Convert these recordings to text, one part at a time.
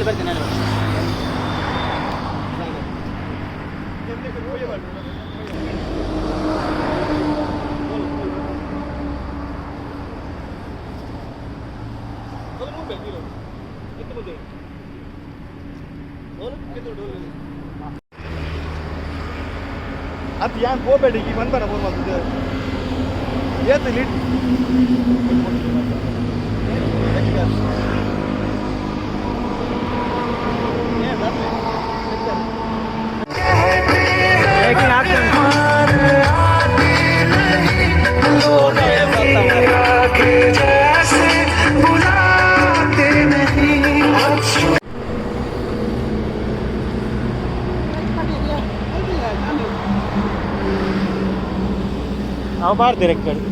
ಬರ್ತೇನೆ ಅದು ಯಾಕೆ ಹೋಗ್ಬೇಡಿ ಈಗ ಬಂದ ಫೋನ್ ಮಾಡ್ತಿದ್ದೆ ಏತು ಲೀಟ್ ನಾವು ಮಾಡ್ತೀರಿ ಕಡೆ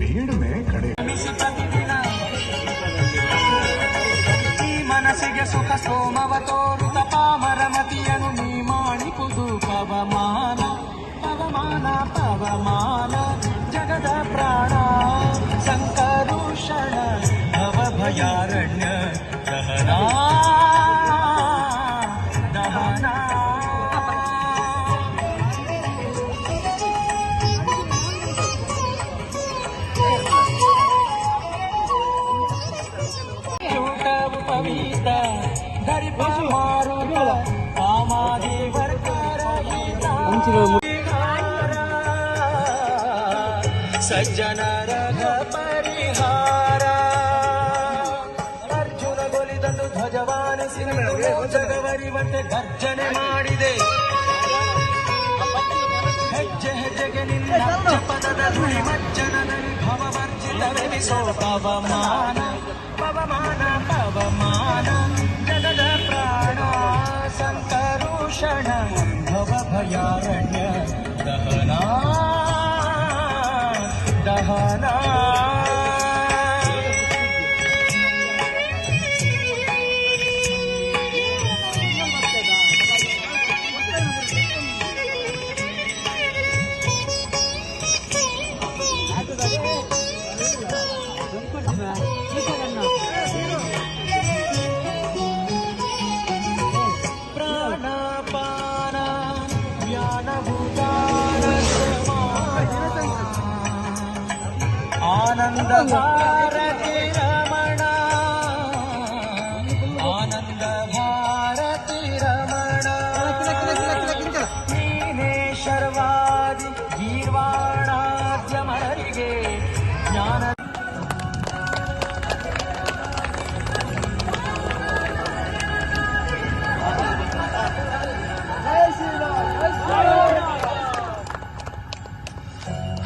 भीड़ में खड़े ಮನಸ್ಸಿಗೆ ಸುಖ ಸೋಮವ ತೋರುತ ಪಾಮರಮತಿಯನು ನೀ ಮಾಡಿಕುದು ಪವಮಾನ ಪವಮಾನ ಪವಮಾನ ಜಗದ ಪ್ರಾಣ ಸಂಕರುಷಣ ಭವಭಯಾರಣ್ಯ ದಹನಾ ದಹನಾ ಸಜ್ಜನರ ಪರಿಹಾರ ಅರ್ಜುನ ಗೊಲಿದಂದು ಧ್ವಜವಾನಿಸಿ ಜಗವರಿವಂತೆ ಗರ್ಜನೆ ಮಾಡಿದೆ ಹೆಜ್ಜೆ ಹೆಜ್ಜೆಗೆ ನಿನ್ನ ಪದದ ಧ್ವನಿ ಮಜ್ಜನದಲ್ಲಿ ಭವವರ್ಜಿತವೆನಿಸೋ ಪವಮಾನ ಪವಮಾನ ಪವಮಾನ ಜಗದ ಪ್ರಾಣ ಸಂಕರುಷಣ ಭವಭಯಾರಣ್ಯ ದಹನಾ ದಹನಾ ಪ್ರಾಣಪಾನ ಜ್ಞಾನಭೂತಾನ ಆನಂದ ಭಾರತಿ ರಮಣ ಆನಂದ ಭಾರತಿ ರಮಣ ನೀನೇ ಶರ್ವಾದಿ ಗೀರ್ವಾಣಾದ್ಯಮರಿಗೆ ಜ್ಞಾನ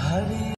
ಹರಿ